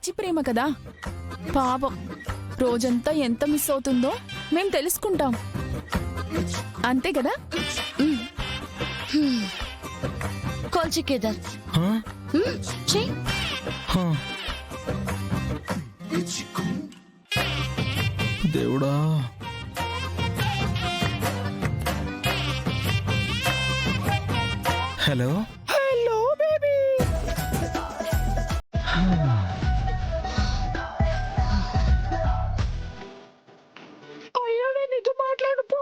పిచ్చి ప్రేమ కదా. పాపం రోజంతా ఎంత మిస్ అవుతుందో మేం తెలుసుకుంటాం. అంతే కదా? కాల్ చెయ్ కేదార్. చెయ్. దేవుడా, హలో హలో బేబీ. అయ్యా నేను ఇది మాట్లాడుపో.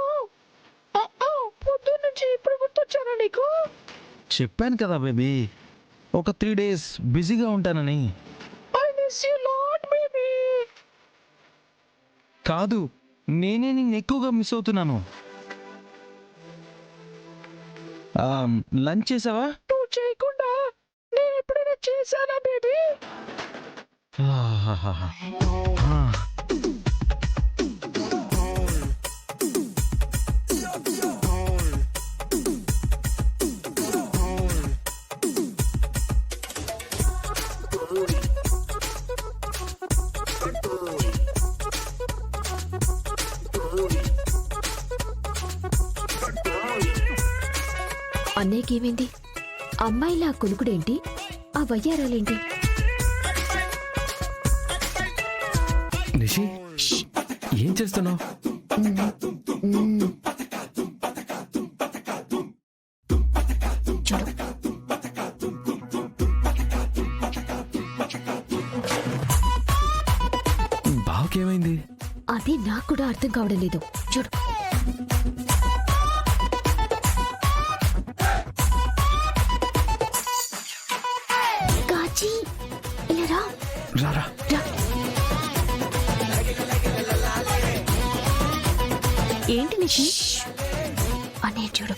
పొద్దు నుంచి ఇప్పుడు గుర్తొచ్చాను నీకు. చెప్పాను కదా బేబీ, ఒక 3 days బిజీగా ఉంటానని. I miss you lot baby. కాదు, నేనే నిన్ను ఎక్కువగా మిస్ అవుతున్నాను. లంచ్ చేసావా? నువ్వు చేయకుండా నేను ఎప్పుడైనా చేశానా బేబీ? అన్నయ్యకేమైంది? అమ్మాయిలా కొనుకుడేంటి? ఆ వయ్యారాలేంటి? నిషి, ఏం చేస్తున్నావు? చూడు, బావకేమైంది? అది నాకు కూడా అర్థం కావడం లేదు. చూడు, కాచి ఇలా రా. రారా. రా. ఏంటి నిషి? అనే చూడు.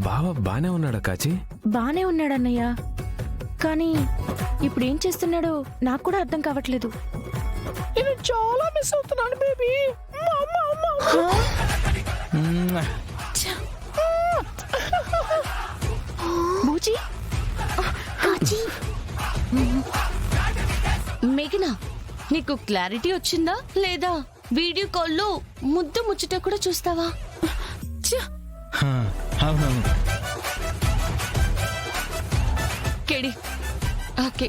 బావ బానే ఉన్నాడా కాచి? బానే ఉన్నాడన్నయ్య, కానీ ఇప్పుడు ఏం చేస్తున్నాడో నాకు కూడా అర్థం కావట్లేదు. నేను చాలా మిస్ అవుతున్నాను బేబీ. బూచి, కాచి, మేఘనా, నీకు క్లారిటీ వచ్చిందా లేదా? వీడియో కాల్లో ముద్దు ముచ్చట కూడా చూస్తావా? అవునవును. కేడి ఓకే.